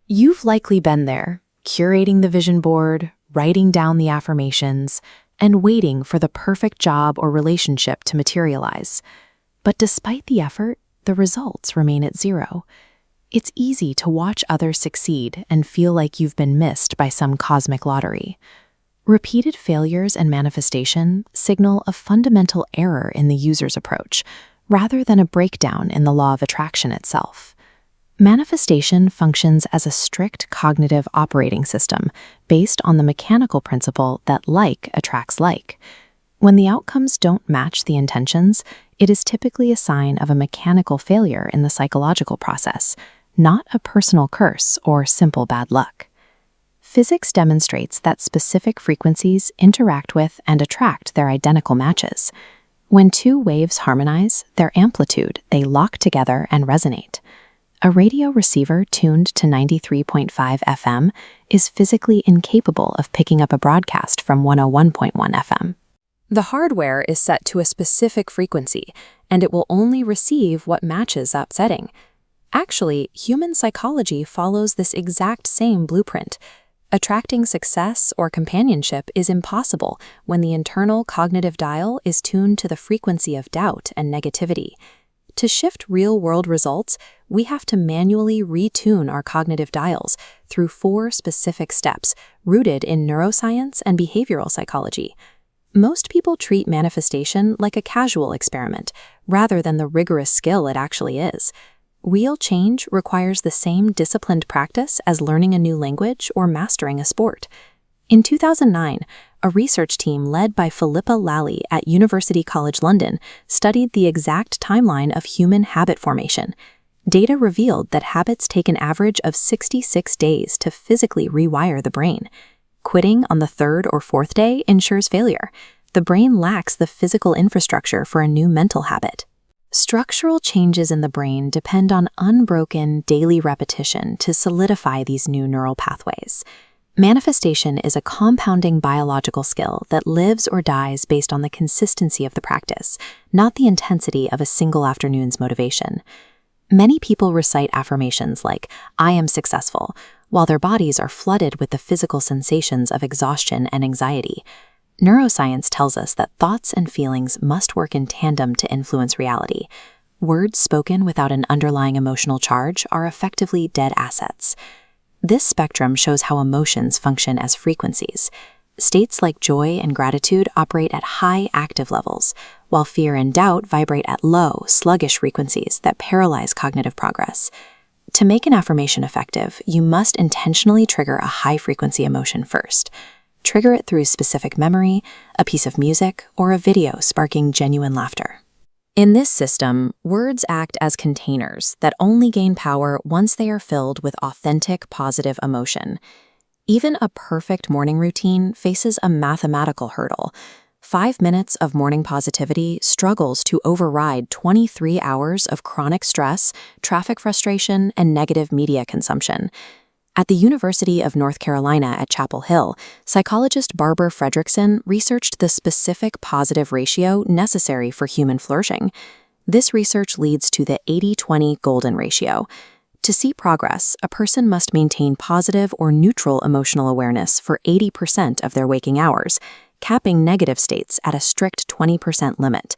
You've likely been there, curating the vision board, writing down the affirmations, and waiting for the perfect job or relationship to materialize. But despite the effort, the results remain at zero. It's easy to watch others succeed and feel like you've been missed by some cosmic lottery. Repeated failures and manifestation signal a fundamental error in the user's approach, rather than a breakdown in the law of attraction itself. Manifestation functions as a strict cognitive operating system based on the mechanical principle that like attracts like. When the outcomes don't match the intentions, it is typically a sign of a mechanical failure in the psychological process, not a personal curse or simple bad luck. Physics demonstrates that specific frequencies interact with and attract their identical matches. When two waves harmonize, their amplitude, they lock together and resonate. A radio receiver tuned to 93.5 FM is physically incapable of picking up a broadcast from 101.1 FM. The hardware is set to a specific frequency, and it will only receive what matches that setting. Actually, human psychology follows this exact same blueprint. Attracting success or companionship is impossible when the internal cognitive dial is tuned to the frequency of doubt and negativity. To shift real-world results, we have to manually retune our cognitive dials through 4 specific steps rooted in neuroscience and behavioral psychology. Most people treat manifestation like a casual experiment, rather than the rigorous skill it actually is. Real change requires the same disciplined practice as learning a new language or mastering a sport. In 2009, a research team led by Philippa Lally at University College London studied the exact timeline of human habit formation. Data revealed that habits take an average of 66 days to physically rewire the brain. Quitting on the 3rd or 4th day ensures failure. The brain lacks the physical infrastructure for a new mental habit. Structural changes in the brain depend on unbroken daily repetition to solidify these new neural pathways. Manifestation is a compounding biological skill that lives or dies based on the consistency of the practice, not the intensity of a single afternoon's motivation. Many people recite affirmations like, "I am successful," while their bodies are flooded with the physical sensations of exhaustion and anxiety. Neuroscience tells us that thoughts and feelings must work in tandem to influence reality. Words spoken without an underlying emotional charge are effectively dead assets. This spectrum shows how emotions function as frequencies. States like joy and gratitude operate at high active levels, while fear and doubt vibrate at low, sluggish frequencies that paralyze cognitive progress. To make an affirmation effective, you must intentionally trigger a high-frequency emotion first. Trigger it through specific memory, a piece of music, or a video sparking genuine laughter. In this system, words act as containers that only gain power once they are filled with authentic, positive emotion. Even a perfect morning routine faces a mathematical hurdle. 5 minutes of morning positivity struggles to override 23 hours of chronic stress, traffic frustration, and negative media consumption. At the University of North Carolina at Chapel Hill, psychologist Barbara Fredrickson researched the specific positive ratio necessary for human flourishing. This research leads to the 80-20 golden ratio. To see progress, a person must maintain positive or neutral emotional awareness for 80% of their waking hours, capping negative states at a strict 20% limit.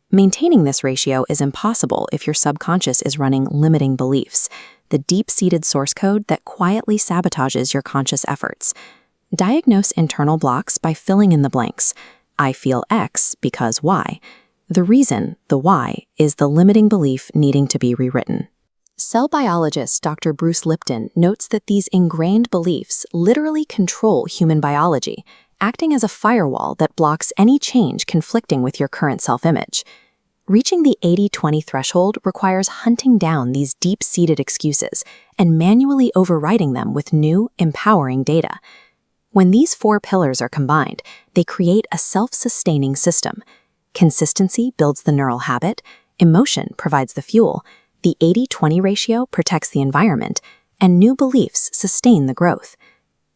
Maintaining this ratio is impossible if your subconscious is running limiting beliefs, the deep-seated source code that quietly sabotages your conscious efforts. Diagnose internal blocks by filling in the blanks. I feel X because Y. The reason, the why, is the limiting belief needing to be rewritten. Cell biologist Dr. Bruce Lipton notes that these ingrained beliefs literally control human biology, acting as a firewall that blocks any change conflicting with your current self-image. Reaching the 80-20 threshold requires hunting down these deep-seated excuses and manually overriding them with new, empowering data. When these 4 pillars are combined, they create a self-sustaining system. Consistency builds the neural habit, emotion provides the fuel, the 80-20 ratio protects the environment, and new beliefs sustain the growth.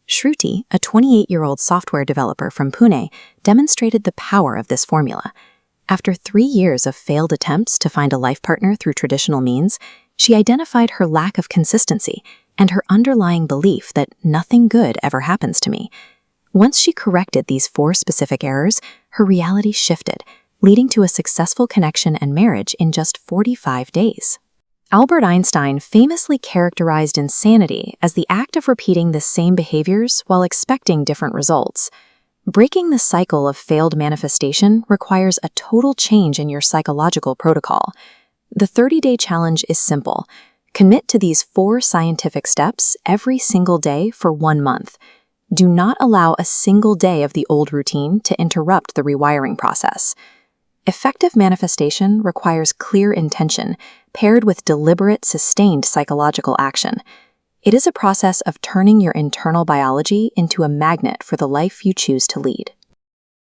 Shruti, a 28-year-old software developer from Pune, demonstrated the power of this formula. After 3 years of failed attempts to find a life partner through traditional means, she identified her lack of consistency, and her underlying belief that nothing good ever happens to me. Once she corrected these 4 specific errors, her reality shifted, leading to a successful connection and marriage in just 45 days. Albert Einstein famously characterized insanity as the act of repeating the same behaviors while expecting different results. Breaking the cycle of failed manifestation requires a total change in your psychological protocol. The 30-day challenge is simple. Commit to these 4 scientific steps every single day for 1 month. Do not allow a single day of the old routine to interrupt the rewiring process. Effective manifestation requires clear intention, paired with deliberate, sustained psychological action. It is a process of turning your internal biology into a magnet for the life you choose to lead.